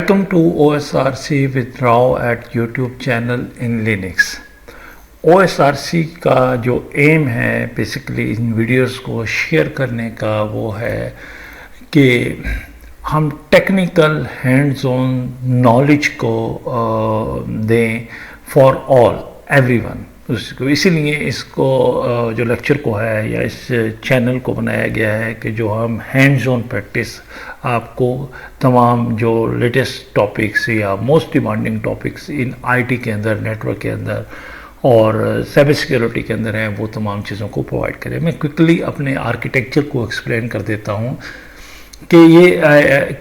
Welcome to OSRC with Rao at YouTube channel in Linux। OSRC का जो M है basically इन videos को share करने का वो है कि हम टेक्निकल हैंड्स ऑन नॉलेज को दें फॉर ऑल एवरीवन उसको। इसीलिए इसको जो लेक्चर को है या इस चैनल को बनाया गया है कि जो हम हैंड्स ऑन प्रैक्टिस आपको तमाम जो लेटेस्ट टॉपिक्स या most demanding topics in IT के अंदर, नेटवर्क के अंदर और साइबर सिक्योरिटी के अंदर हैं वो तमाम चीज़ों को प्रोवाइड करें। मैं क्विकली अपने आर्किटेक्चर को एक्सप्लेन कर देता हूँ कि ये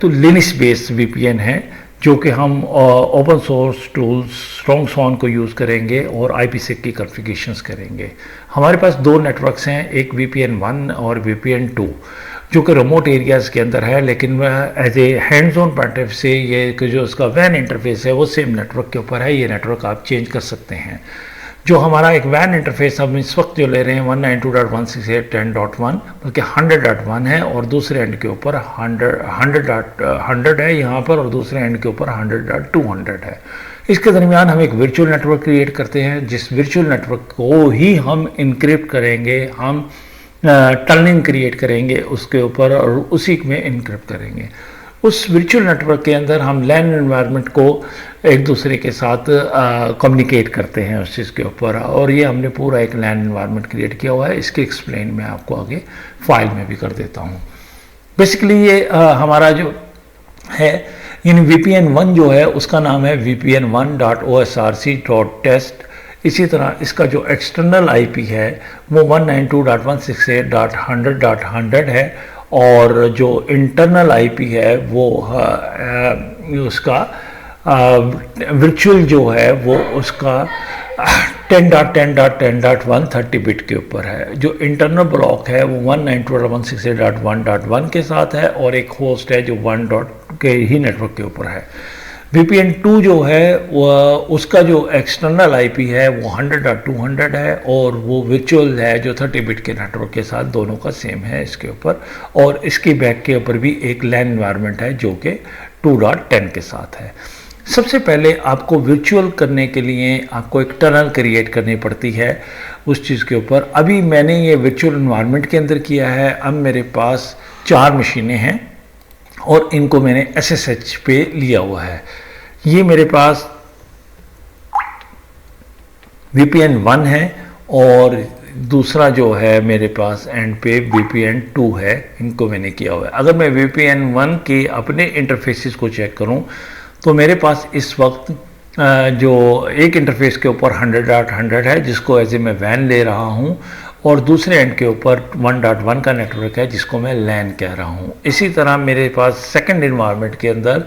तो लिनक्स बेस्ड वीपीएन है जो कि हम ओपन सोर्स टूल्स स्ट्रॉन्गसॉन को यूज़ करेंगे और IPsec की कॉन्फ़िगरेशंस करेंगे। हमारे पास दो नेटवर्क्स हैं, एक VPN 1 और VPN 2 जो कि रिमोट एरियाज़ के अंदर है, लेकिन as a hands on point से ये कि जो उसका वैन इंटरफेस है वो सेम नेटवर्क के ऊपर है। ये नेटवर्क आप चेंज कर सकते हैं। जो हमारा एक वैन इंटरफेस हम इस वक्त जो ले रहे हैं 192.168.10.1 बल्कि 100.1 है और दूसरे एंड के ऊपर 100 है यहाँ पर और दूसरे एंड के ऊपर 100.200 है। इसके दरमियान हम एक वर्चुअल नेटवर्क क्रिएट करते हैं जिस वर्चुअल नेटवर्क को ही हम इनक्रिप्ट करेंगे, हम टनलिंग क्रिएट करेंगे उसके ऊपर और उसी में इनक्रिप्ट करेंगे। उस वर्चुअल नेटवर्क के अंदर हम लैन एनवायरनमेंट को एक दूसरे के साथ कम्युनिकेट करते हैं उस चीज़ के ऊपर, और ये हमने पूरा एक लैन एनवायरनमेंट क्रिएट किया हुआ है। इसके एक्सप्लेन मैं आपको आगे फाइल में भी कर देता हूँ। बेसिकली ये हमारा जो है इन VPN 1 जो है उसका नाम है VPN1.osrc.test। इसी तरह इसका जो एक्सटर्नल IP है वो 192.168.100.100 है और जो इंटरनल IP है वो उसका वर्चुअल जो है वो उसका 10.10.10.1 30 बिट के ऊपर है। जो इंटरनल ब्लॉक है वो 192.168.1.1 के साथ है और एक होस्ट है जो 1 के ही नेटवर्क के ऊपर है। VPN 2 जो है वो उसका जो एक्सटर्नल IP है वो 100.200 है और वो वर्चुअल है जो 30 बिट के नेटवर्क के साथ दोनों का सेम है इसके ऊपर, और इसकी बैक के ऊपर भी एक लैन एनवायरनमेंट है जो कि 2.10 के साथ है। सबसे पहले आपको वर्चुअल करने के लिए आपको एक टनल क्रिएट करनी पड़ती है उस चीज़ के ऊपर। अभी मैंने ये वर्चुअल एनवायरनमेंट के अंदर किया है। अब मेरे पास 4 मशीनें हैं और इनको मैंने SSH पे लिया हुआ है। ये मेरे पास VPN 1 है और दूसरा जो है मेरे पास एंड पे VPN 2 है, इनको मैंने किया हुआ है। अगर मैं VPN 1 के अपने इंटरफेसेस को चेक करूं तो मेरे पास इस वक्त जो एक इंटरफेस के ऊपर 100.100 है जिसको एज ए मैं वैन ले रहा हूं और दूसरे एंड के ऊपर 1.1 का नेटवर्क है जिसको मैं लैन कह रहा हूँ। इसी तरह मेरे पास सेकंड इन्वायरमेंट के अंदर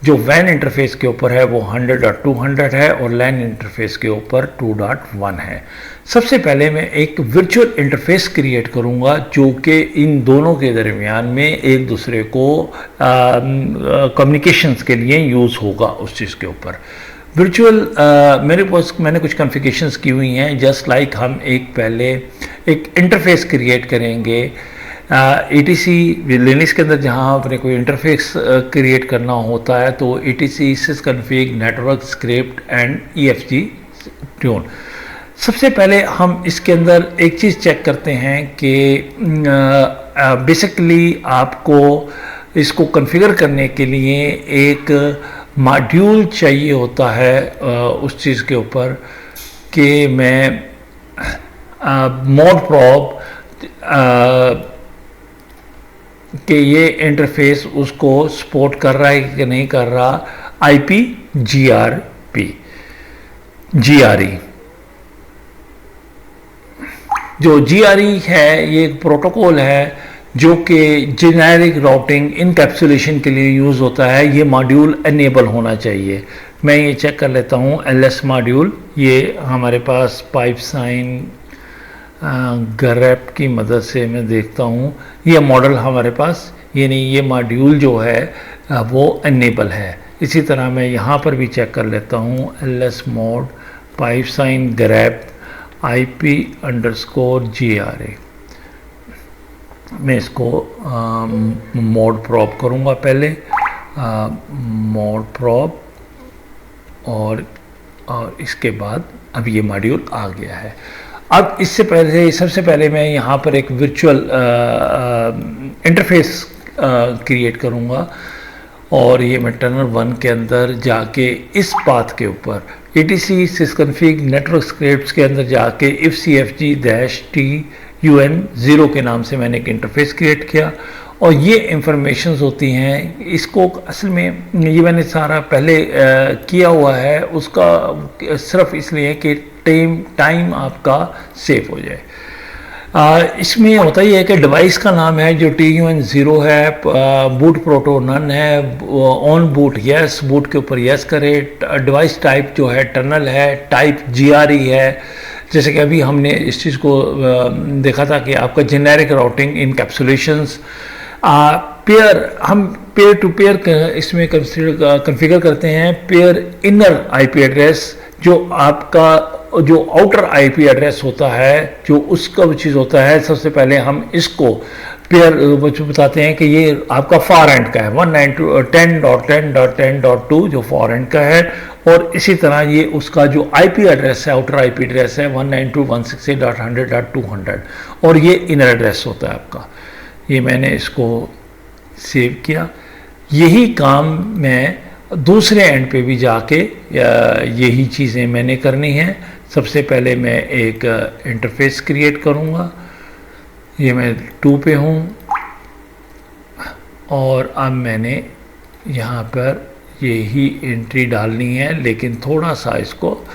जो वैन इंटरफेस के ऊपर है वो 100.200 है और लैन इंटरफेस के ऊपर 2.1 है। सबसे पहले मैं एक वर्चुअल इंटरफेस क्रिएट करूँगा जो कि इन दोनों के दरमियान में एक दूसरे को कम्युनिकेशंस के लिए यूज़ होगा उस चीज़ के ऊपर। वर्चुअल मैंने कुछ कॉन्फ़िगरेशंस की हुई हैं। जस्ट लाइक हम पहले एक इंटरफेस क्रिएट करेंगे ETC लिनक्स के अंदर जहाँ अपने कोई इंटरफेस क्रिएट करना होता है तो ETC sysconfig network script and EFG tune. सबसे पहले हम इसके अंदर एक चीज़ चेक करते हैं कि बेसिकली आपको इसको कॉन्फ़िगर करने के लिए एक मॉड्यूल चाहिए होता है उस चीज़ के ऊपर कि मैं मोड प्रॉब कि ये इंटरफेस उसको सपोर्ट कर रहा है कि नहीं कर रहा। GRE जो GRE है ये एक प्रोटोकॉल है जो कि जेनेरिक राउटिंग इनकैप्सुलेशन के लिए यूज़ होता है। ये मॉड्यूल एनेबल होना चाहिए। मैं ये चेक कर लेता हूँ LS मॉड्यूल। ये हमारे पास पाइप साइन ग्रैप की मदद से मैं देखता हूँ ये मॉडल हमारे पास ये मॉड्यूल जो है वो एनेबल है। इसी तरह मैं यहाँ पर भी चेक कर लेता हूँ LS mode pipe sign grep IP_GRA। मैं इसको मोड प्रॉप करूँगा पहले मोड प्रॉप और इसके बाद अब ये मॉड्यूल आ गया है। अब इससे पहले सबसे पहले मैं यहाँ पर एक वर्चुअल इंटरफेस क्रिएट करूँगा और ये मैं टनल 1 के अंदर जाके इस पाथ के ऊपर etc sysconfig नेटवर्क स्क्रिप्ट्स के अंदर जाके ifcfg-tun0 के नाम से मैंने एक इंटरफेस क्रिएट किया और ये इंफॉर्मेशंस होती हैं। इसको असल में ये मैंने सारा पहले किया हुआ है, उसका सिर्फ इसलिए कि टाइम आपका सेव हो जाए। इसमें होता ही है कि डिवाइस का नाम है जो TUN0 है, बूट प्रोटो नन है, ऑन बूट यस, बूट के ऊपर यस करे, डिवाइस टाइप जो है टनल है, टाइप GRE है। जैसे कि अभी हमने इस चीज़ को देखा था कि आपका जेनेरिक राउटिंग इनकैप्सुलेशंस, पेयर, हम पेयर टू पेयर इसमें कॉन्फ़िगर करते हैं। पेयर इनर IP एड्रेस जो आपका जो आउटर IP एड्रेस होता है, जो उसका चीज़ होता है, सबसे पहले हम इसको पेयर बताते हैं कि ये आपका फॉर एंड का है 192.10.10.10.2 जो फॉर एंड का है, और इसी तरह ये उसका जो IP एड्रेस है, आउटर IP एड्रेस है 192.168.100.200 और ये इनर एड्रेस होता है आपका। ये मैंने इसको सेव किया। यही काम मैं दूसरे एंड पे भी जाके यही चीज़ें मैंने करनी है। सबसे पहले मैं एक इंटरफेस क्रिएट करूँगा, ये मैं 2 पे हूँ और अब मैंने यहाँ पर यही एंट्री डालनी है, लेकिन थोड़ा सा इसको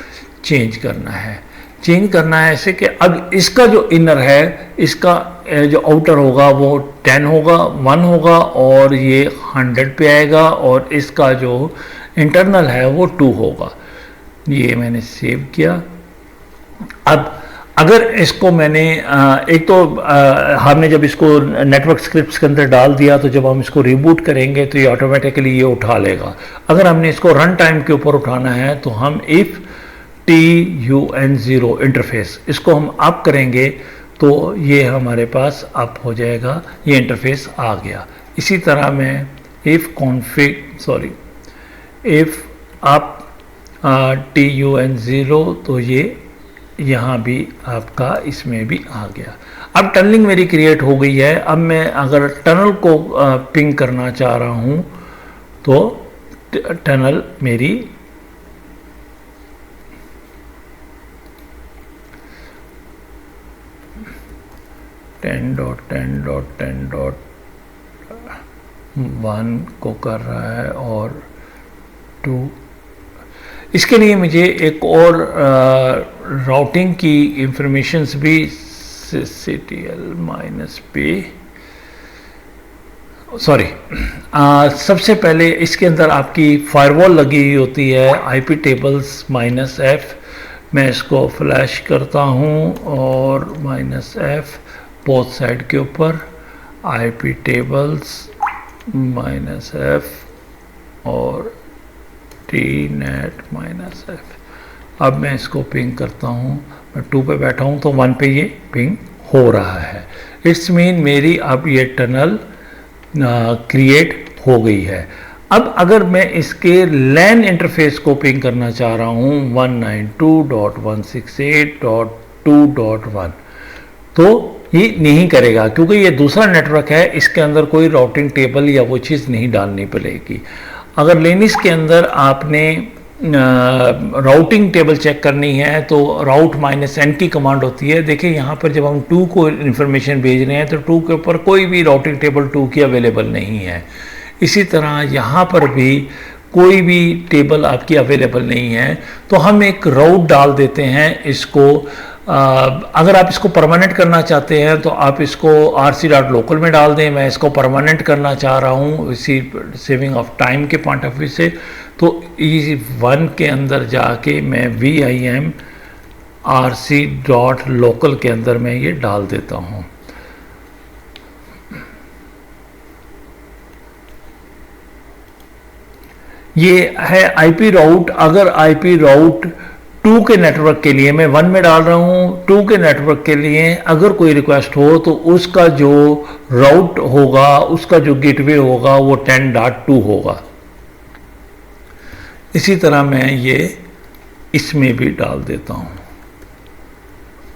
चेंज करना है। चेंज करना है ऐसे कि अब इसका जो इनर है, इसका जो आउटर होगा वो 10 होगा, 1 होगा और ये 100 पे आएगा, और इसका जो इंटरनल है वो 2 होगा। ये मैंने सेव किया। अब अगर इसको मैंने एक तो हमने जब इसको नेटवर्क स्क्रिप्ट्स के अंदर डाल दिया तो जब हम इसको रिबूट करेंगे तो ये ऑटोमेटिकली ये उठा लेगा। अगर हमने इसको रन टाइम के ऊपर उठाना है तो हम इफ TUN0 इंटरफेस इसको हम अप करेंगे तो ये हमारे पास अप हो जाएगा, ये इंटरफेस आ गया। इसी तरह मैं इफ अप TUN0 तो ये यहाँ भी आपका इसमें भी आ गया। अब टनलिंग मेरी क्रिएट हो गई है। अब मैं अगर टनल को पिंग करना चाह रहा हूँ तो टनल मेरी .10.10.10.1 को कर रहा है और 2। इसके लिए मुझे एक और राउटिंग की इंफॉर्मेशंस भी सबसे पहले इसके अंदर आपकी फायरवॉल लगी हुई होती है IP tables -F। मैं इसको फ्लैश करता हूँ और -F बोथ साइड के ऊपर IP tables -F और TNet -F। अब मैं इसको पिंग करता हूँ, मैं 2 पे बैठा हूँ तो 1 पे ये पिंग हो रहा है। इट्स मीन मेरी अब ये टनल क्रिएट हो गई है। अब अगर मैं इसके लैन इंटरफेस को पिंग करना चाह रहा हूँ 192.168.2.1 तो ये नहीं करेगा, क्योंकि ये दूसरा नेटवर्क है, इसके अंदर कोई राउटिंग टेबल या वो चीज़ नहीं डालनी पड़ेगी। अगर लिनक्स के अंदर आपने राउटिंग टेबल चेक करनी है तो राउट -n की कमांड होती है। देखिए यहाँ पर जब हम 2 को इन्फॉर्मेशन भेज रहे हैं तो 2 के ऊपर कोई भी राउटिंग टेबल 2 की अवेलेबल नहीं है। इसी तरह यहाँ पर भी कोई भी टेबल आपकी अवेलेबल नहीं है, तो हम एक राउट डाल देते हैं इसको। अगर आप इसको परमानेंट करना चाहते हैं तो आप इसको rc.local में डाल दें। मैं इसको परमानेंट करना चाह रहा हूँ इसी सेविंग ऑफ टाइम के पॉइंट ऑफ व्यू से, तो E1 के अंदर जाके मैं vim rc.local के अंदर मैं ये डाल देता हूँ। ये है IP राउट। अगर IP राउट 2 के नेटवर्क के लिए मैं 1 में डाल रहा हूँ, 2 के नेटवर्क के लिए अगर कोई रिक्वेस्ट हो तो उसका जो राउट होगा, उसका जो गेटवे होगा वो 10.2 होगा। इसी तरह मैं ये इसमें भी डाल देता हूँ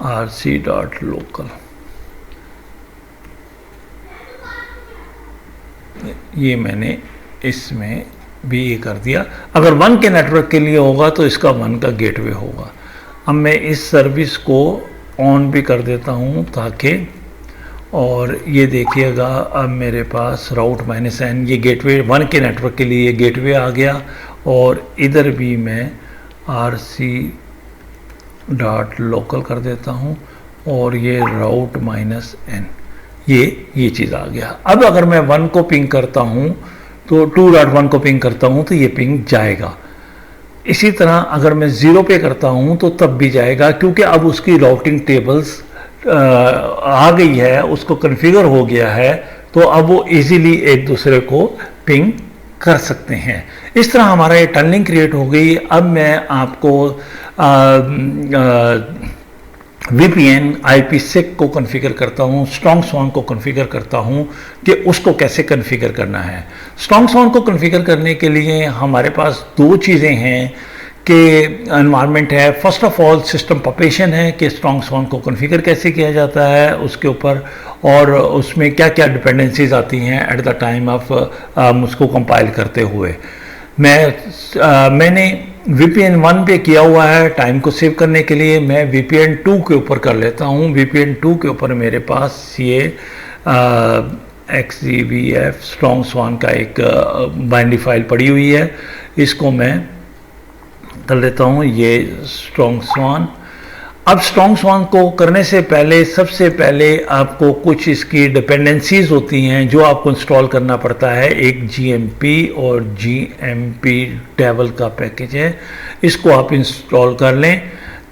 rc.local। ये मैंने इसमें भी ये कर दिया। अगर 1 के नेटवर्क के लिए होगा तो इसका 1 का गेटवे होगा। अब मैं इस सर्विस को ऑन भी कर देता हूँ ताकि, और ये देखिएगा अब मेरे पास राउट -n, ये गेटवे 1 के नेटवर्क के लिए ये गेटवे आ गया, और इधर भी मैं rc.local कर देता हूँ और ये राउट -n, ये चीज़ आ गया। अब अगर मैं 1 को पिंग करता हूँ तो 2.1 को पिंग करता हूँ तो ये पिंग जाएगा। इसी तरह अगर मैं 0 पे करता हूँ तो तब भी जाएगा, क्योंकि अब उसकी राउटिंग टेबल्स आ गई है, उसको कॉन्फ़िगर हो गया है, तो अब वो इजीली एक दूसरे को पिंग कर सकते हैं। इस तरह हमारा ये टनलिंग क्रिएट हो गई। अब मैं आपको VPN IPsec को कॉन्फ़िगर करता हूँ, स्ट्रॉन्ग स्वान को कॉन्फ़िगर करता हूँ कि उसको कैसे कॉन्फ़िगर करना है। स्ट्रॉन्ग स्वान को कॉन्फ़िगर करने के लिए हमारे पास 2 चीज़ें हैं कि एनवायरनमेंट है। फर्स्ट ऑफ ऑल सिस्टम पपेशन है कि स्ट्रॉन्ग स्वान को कॉन्फ़िगर कैसे किया जाता है उसके ऊपर, और उसमें क्या क्या डिपेंडेंसीज आती हैं एट द टाइम ऑफ उसको कंपाइल करते हुए। मैंने VPN 1 पे किया हुआ है टाइम को सेव करने के लिए। मैं VPN 2 के ऊपर कर लेता हूँ। VPN 2 के ऊपर मेरे पास ये XGBF स्ट्रॉन्ग स्वान का एक बाइनरी फाइल पड़ी हुई है, इसको मैं कर लेता हूँ ये स्ट्रॉन्ग स्वान। अब स्ट्रॉन्ग स्वान को करने से पहले सबसे पहले आपको कुछ इसकी डिपेंडेंसीज होती हैं जो आपको इंस्टॉल करना पड़ता है। एक GMP और GMP डेवल का पैकेज है, इसको आप इंस्टॉल कर लें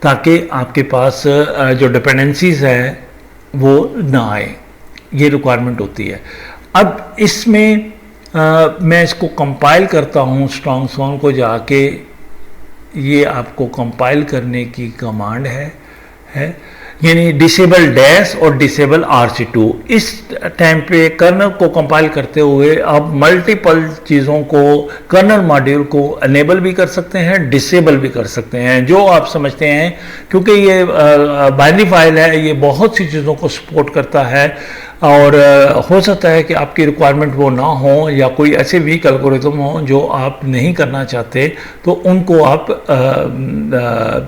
ताकि आपके पास जो डिपेंडेंसीज है वो ना आए, ये रिक्वायरमेंट होती है। अब इसमें मैं इसको कंपाइल करता हूँ स्ट्रॉन्ग स्वान को जाके, ये आपको कंपाइल करने की कमांड है यानी डिसेबल डैश और डिसेबल RC2। इस टाइम पे कर्नल को कंपाइल करते हुए आप मल्टीपल चीज़ों को, कर्नल मॉड्यूल को अनेबल भी कर सकते हैं, डिसेबल भी कर सकते हैं, जो आप समझते हैं, क्योंकि ये बाइनरी फाइल है, ये बहुत सी चीज़ों को सपोर्ट करता है। और हो सकता है कि आपकी रिक्वायरमेंट वो ना हो या कोई ऐसे वीक एल्गोरिथम हो जो आप नहीं करना चाहते, तो उनको आप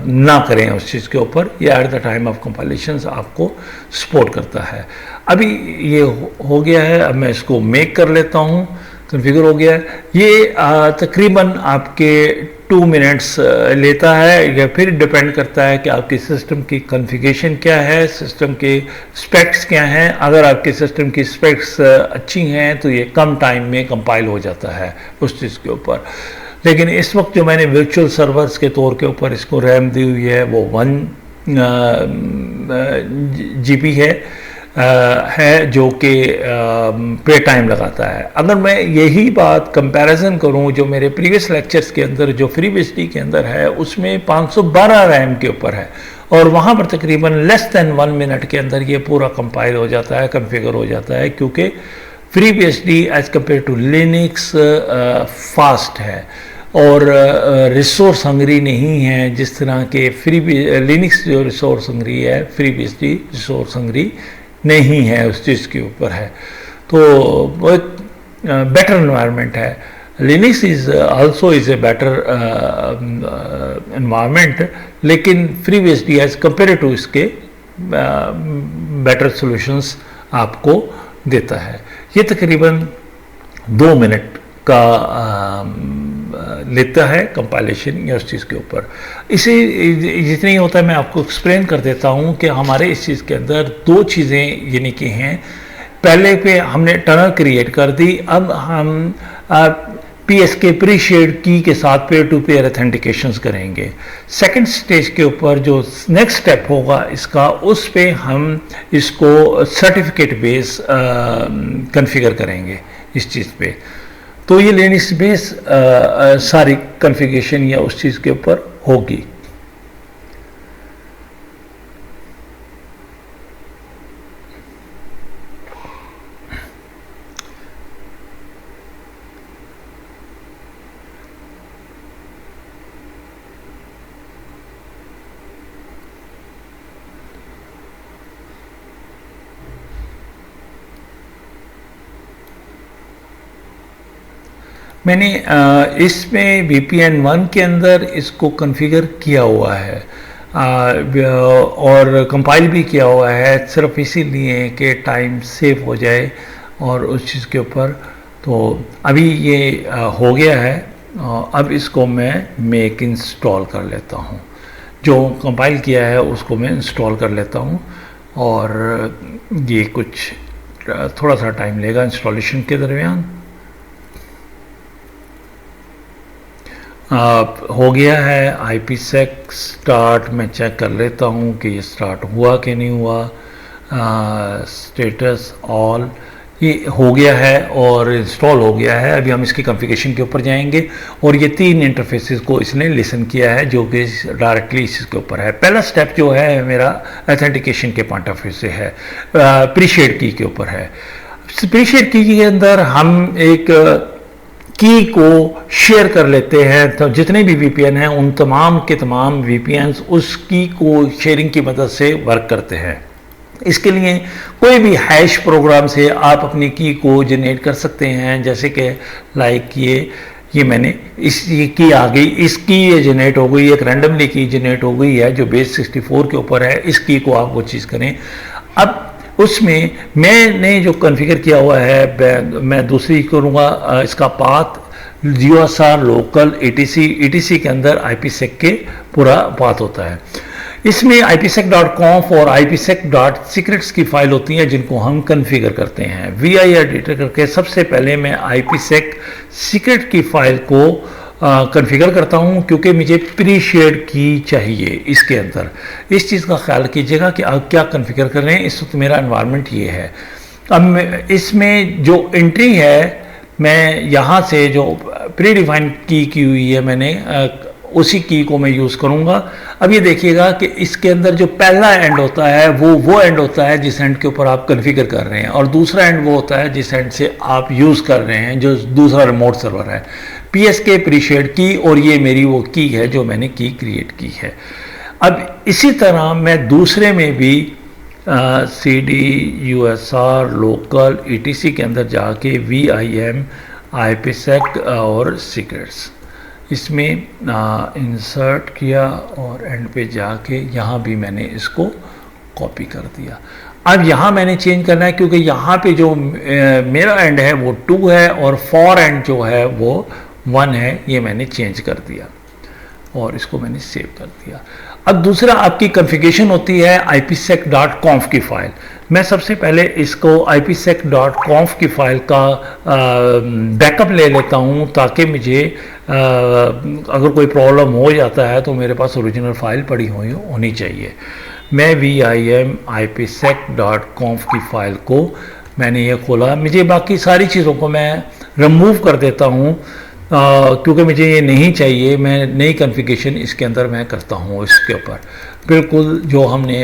ना करें उस चीज़ के ऊपर। ये at the time of compilation आपको सपोर्ट करता है। अभी ये हो गया है, अब मैं इसको मेक कर लेता हूँ, कॉन्फ़िगर हो गया है। ये तकरीबन आपके 2 मिनट्स लेता है, या फिर डिपेंड करता है कि आपकी सिस्टम की कॉन्फ़िगरेशन क्या है, सिस्टम के स्पेक्स क्या हैं। अगर आपके सिस्टम की स्पेक्स अच्छी हैं तो ये कम टाइम में कंपाइल हो जाता है उस चीज़ के ऊपर। लेकिन इस वक्त जो मैंने वर्चुअल सर्वर्स के तौर के ऊपर इसको रैम दी हुई है वो 1 GB है जो कि पे टाइम लगाता है। अगर मैं यही बात कंपैरिजन करूं जो मेरे प्रीवियस लेक्चर्स के अंदर जो FreeBSD के अंदर है उसमें 512 रैम के ऊपर है, और वहां पर तकरीबन लेस दैन 1 मिनट के अंदर ये पूरा कंपाइल हो जाता है, कॉन्फ़िगर हो जाता है, क्योंकि FreeBSD as compare to Linux fast है और रिसोर्स हंगरी नहीं है जिस तरह के लिनक्स जो रिसोर्स हंगरी है, FreeBSD रिसोर्स हंगरी नहीं है, उस चीज़ के ऊपर है। तो बहुत बेटर एनवायरनमेंट है। Linux is also is a better environment, लेकिन FreeBSD एज कंपेयर टू इसके बेटर सॉल्यूशंस आपको देता है। ये तकरीबन 2 मिनट का लेता है कंपाइलेशन या उस चीज़ के ऊपर। इसे जितना ही होता है मैं आपको एक्सप्लेन कर देता हूँ कि हमारे इस चीज़ के अंदर 2 चीज़ें यानी कि हैं। पहले पे हमने टनल क्रिएट कर दी, अब हम PSK प्री शेड की के साथ पेयर टू पेयर ऑथेंटिकेशंस करेंगे। सेकंड स्टेज के ऊपर जो नेक्स्ट स्टेप होगा इसका, उस पे हम इसको सर्टिफिकेट बेस कॉन्फ़िगर करेंगे इस चीज़ पे। तो ये लिनक्स बेस सारी कॉन्फ़िगरेशन या उस चीज़ के ऊपर होगी। मैंने इसमें VPN1 के अंदर इसको कॉन्फ़िगर किया हुआ है और कंपाइल भी किया हुआ है, सिर्फ इसीलिए कि टाइम सेव हो जाए और उस चीज़ के ऊपर। तो अभी ये हो गया है। अब इसको मैं मेक इंस्टॉल कर लेता हूँ, जो कंपाइल किया है उसको मैं इंस्टॉल कर लेता हूँ। और ये कुछ थोड़ा सा टाइम लेगा इंस्टॉलेशन के दरमियान। हो गया है IPsec स्टार्ट। मैं चेक कर लेता हूँ कि ये स्टार्ट हुआ कि नहीं हुआ। स्टेटस ऑल, ये हो गया है और इंस्टॉल हो गया है। अभी हम इसकी कॉन्फ़िगरेशन के ऊपर जाएंगे और ये 3 इंटरफेसेस को इसने लिसन किया है जो कि डायरेक्टली इसके ऊपर है। पहला स्टेप जो है मेरा ऑथेंटिकेशन के पॉइंट ऑफ व्यू से है, प्रीशेड की के ऊपर है। प्रीशेड की के अंदर हम एक की को शेयर कर लेते हैं, तो जितने भी VPN हैं उन तमाम के तमाम VPNs उस की को शेयरिंग की मदद से वर्क करते हैं। इसके लिए कोई भी हैश प्रोग्राम से आप अपनी की को जनरेट कर सकते हैं, जैसे कि लाइक ये मैंने ये की आ गई, इसकी ये जनरेट हो गई, एक रैंडमली की जनरेट हो गई है जो बेस 64 के ऊपर है। इस की को आप वो चीज़ करें। अब उसमें मैंने जो कॉन्फ़िगर किया हुआ है, मैं दूसरी करूँगा, इसका पाथ GeoSR लोकल ETC के अंदर IPsec के पूरा पाथ होता है। इसमें IPsec.conf और IPsec.secrets की फाइल होती हैं जिनको हम कॉन्फ़िगर करते हैं। VI एडिटर करके सबसे पहले मैं IPsec सीक्रेट की फाइल को कॉन्फ़िगर करता हूं, क्योंकि मुझे प्री शेयर्ड की चाहिए इसके अंदर। इस चीज़ का ख्याल कीजिएगा कि आप क्या कॉन्फ़िगर कर रहे हैं। इस वक्त मेरा एनवायरनमेंट ये है। अब इसमें जो एंट्री है, मैं यहाँ से जो प्री डिफाइन की हुई है मैंने, उसी की को मैं यूज़ करूँगा। अब ये देखिएगा कि इसके अंदर जो पहला एंड होता है वो एंड होता है जिस एंड के ऊपर आप कॉन्फ़िगर कर रहे हैं, और दूसरा एंड वो होता है जिस एंड से आप यूज़ कर रहे हैं, जो दूसरा रिमोट सर्वर है। PSK प्रीशेड की, और ये मेरी वो की है जो मैंने की क्रिएट की है। अब इसी तरह मैं दूसरे में भी CD USR लोकल ETC के अंदर जाके VIM IPsec और सीक्रेट्स इसमें इंसर्ट किया और एंड पे जाके यहाँ भी मैंने इसको कॉपी कर दिया। अब यहाँ मैंने चेंज करना है, क्योंकि यहाँ पे जो मेरा एंड है वो 2 है और फॉर एंड जो है वो 1 है। ये मैंने चेंज कर दिया और इसको मैंने सेव कर दिया। अब दूसरा आपकी कॉन्फ़िगरेशन होती है IPsec.conf की फाइल। मैं सबसे पहले इसको IPsec.conf की फाइल का बैकअप ले लेता हूँ, ताकि मुझे अगर कोई प्रॉब्लम हो जाता है तो मेरे पास ओरिजिनल फाइल पड़ी होनी चाहिए। मैं VIM IPsec.conf की फाइल को मैंने ये खोला। मुझे बाकी सारी चीज़ों को मैं रिमूव कर देता हूँ, क्योंकि मुझे ये नहीं चाहिए। मैं नई कॉन्फ़िगरेशन इसके अंदर मैं करता हूँ। इसके ऊपर बिल्कुल जो हमने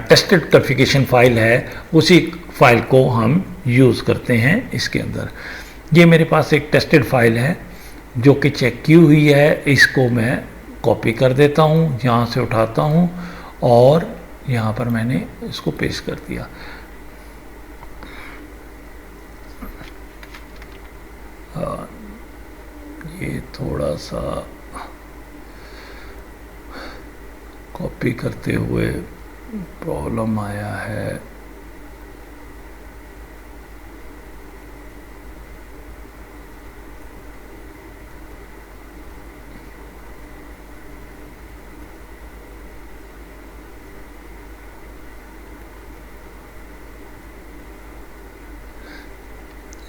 टेस्टेड कॉन्फ़िगरेशन फाइल है उसी फाइल को हम यूज़ करते हैं इसके अंदर। ये मेरे पास एक टेस्टेड फाइल है जो कि चेक की हुई है। इसको मैं कॉपी कर देता हूँ, यहाँ से उठाता हूँ और यहाँ पर मैंने इसको पेस्ट कर दिया। ये थोड़ा सा कॉपी करते हुए प्रॉब्लम आया है।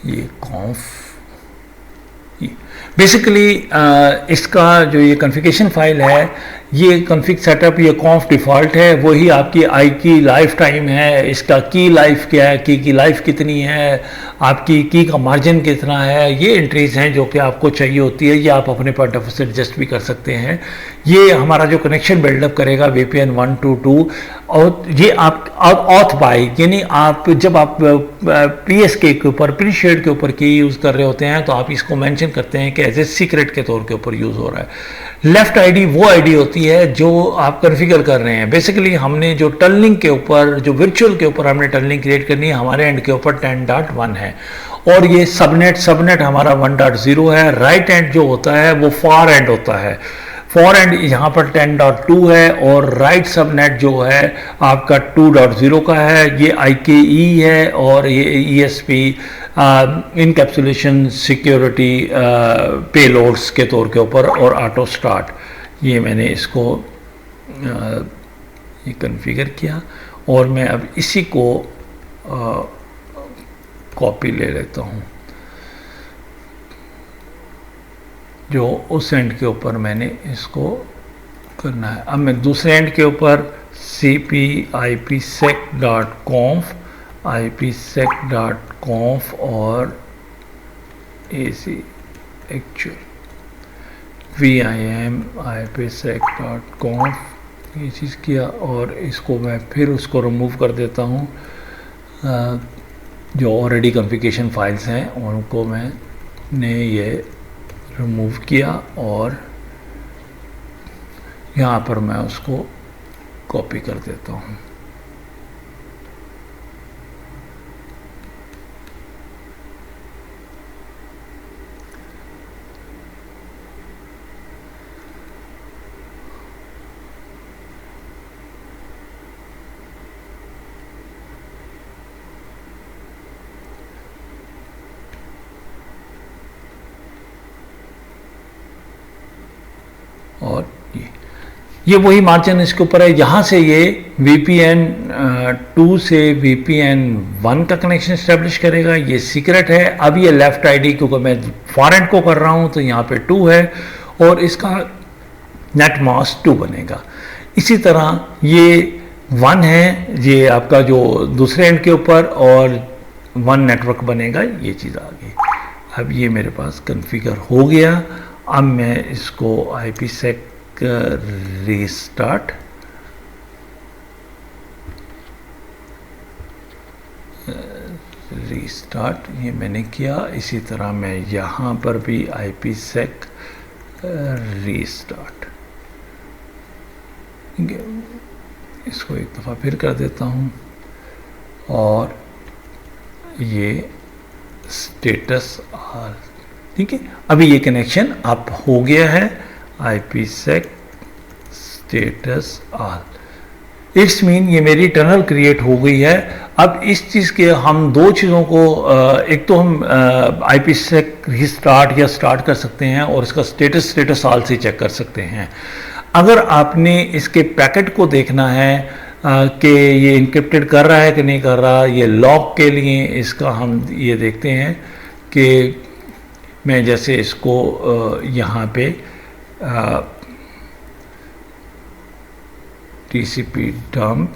ये कॉन्फ बेसिकली इसका जो ये कॉन्फ़िगरेशन फाइल है, ये कॉन्फ़िग सेटअप, ये कॉन्फ डिफ़ॉल्ट है, वही आपकी आई की लाइफ टाइम है। इसका की लाइफ क्या है, की लाइफ कितनी है, आपकी की का मार्जिन कितना है, ये एंट्रीज हैं जो कि आपको चाहिए होती है। ये आप अपने पॉइंट ऑफ व्यू से एडजस्ट भी कर सकते हैं। ये हमारा जो कनेक्शन बिल्डअप करेगा VPN 122, और ये आप ऑथ बाय, यानी आप जब आप PSK के ऊपर प्रीशेड के ऊपर की यूज़ कर रहे होते हैं तो आप इसको मेंशन करते हैं कि एज ए सीक्रेट के तौर के ऊपर यूज़ हो रहा है। लेफ्ट आईडी वो आईडी होती होती है जो आप कॉन्फ़िगर कर रहे हैं। बेसिकली हमने जो टनलिंग के ऊपर, जो वर्चुअल के ऊपर हमने टनलिंग क्रिएट करनी है, हमारे एंड के ऊपर 10.1 है और ये सबनेट हमारा 1.0 है। राइट एंड जो होता है वो फार एंड होता है। फॉर एंड यहाँ पर 10.2 है और राइट सबनेट जो है आपका 2.0 का है। ये IKE है और ये ESP इनकैप्सुलेशन सिक्योरिटी पेलोड्स के तौर के ऊपर और ऑटो स्टार्ट। ये मैंने इसको ये कॉन्फ़िगर किया और मैं अब इसी को कॉपी ले लेता हूँ जो उस एंड के ऊपर मैंने इसको करना है। अब मैं दूसरे एंड के ऊपर cp ipsec.conf और ac actual vim ipsec.conf ये चीज़ किया और इसको मैं फिर उसको रिमूव कर देता हूँ। जो ऑलरेडी कॉन्फ़िगरेशन फाइल्स हैं उनको मैंने ये रिमूव किया और यहाँ पर मैं उसको कॉपी कर देता हूँ। और ये वही मार्जिन इसके ऊपर है। यहाँ से ये VPN 2 से VPN 1 का कनेक्शन इस्टेब्लिश करेगा। ये सीक्रेट है। अब ये लेफ्ट आईडी क्योंकि मैं फॉरेन को कर रहा हूँ तो यहाँ पे 2 है और इसका नेट मास्क 2 बनेगा। इसी तरह ये 1 है, ये आपका जो दूसरे एंड के ऊपर और 1 नेटवर्क बनेगा। ये चीज़ आ गई। अब ये मेरे पास कॉन्फ़िगर हो गया। अब मैं इसको IPsec रीस्टार्ट ये मैंने किया। इसी तरह मैं यहाँ पर भी IPsec रीस्टार्ट इसको एक दफ़ा फिर कर देता हूँ और ये स्टेटस ऑल। ठीक है, अभी ये कनेक्शन अप हो गया है। IPsec status all it's mean ये मेरी टनल क्रिएट हो गई है। अब इस चीज़ के हम दो चीज़ों को एक तो हम IPsec रीस्टार्ट या स्टार्ट कर सकते हैं और इसका स्टेटस ऑल से चेक कर सकते हैं। अगर आपने इसके पैकेट को देखना है कि ये इनक्रिप्टेड कर रहा है कि नहीं कर रहा, ये लॉग के लिए इसका हम ये देखते हैं कि मैं जैसे इसको यहाँ पे TCP dump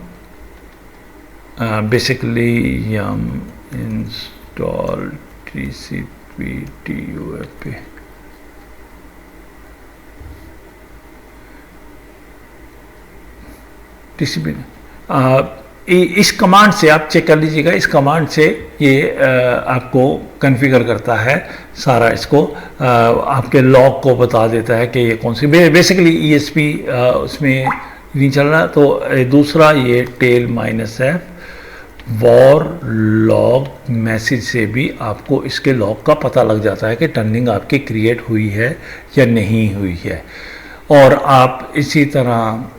basically yum install TCP TUF TCP इस कमांड से आप चेक कर लीजिएगा। इस कमांड से ये आपको कॉन्फ़िगर करता है सारा, इसको आपके लॉग को बता देता है कि ये कौन सी बेसिकली ESP उसमें नहीं चल रहा। तो दूसरा ये tail -f var log message से भी आपको इसके लॉग का पता लग जाता है कि टनलिंग आपकी क्रिएट हुई है या नहीं हुई है। और आप इसी तरह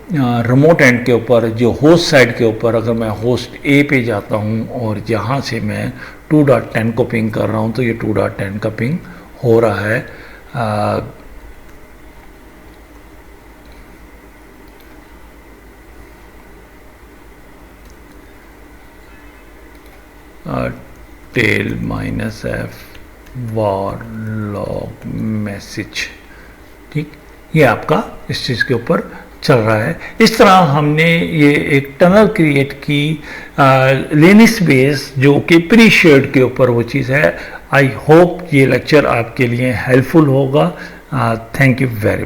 रिमोट एंड के ऊपर जो होस्ट साइड के ऊपर अगर मैं होस्ट A पे जाता हूँ और यहाँ से मैं 2.10 को पिंग कर रहा हूँ तो ये 2.10 का पिंग हो रहा है। Tail -f var log message. ठीक, ये आपका इस चीज़ के ऊपर चल रहा है। इस तरह हमने ये एक टनल क्रिएट की लिनक्स बेस जो कि प्री शेयर्ड के ऊपर वो चीज़ है। आई होप ये लेक्चर आपके लिए हेल्पफुल होगा। Thank you very much.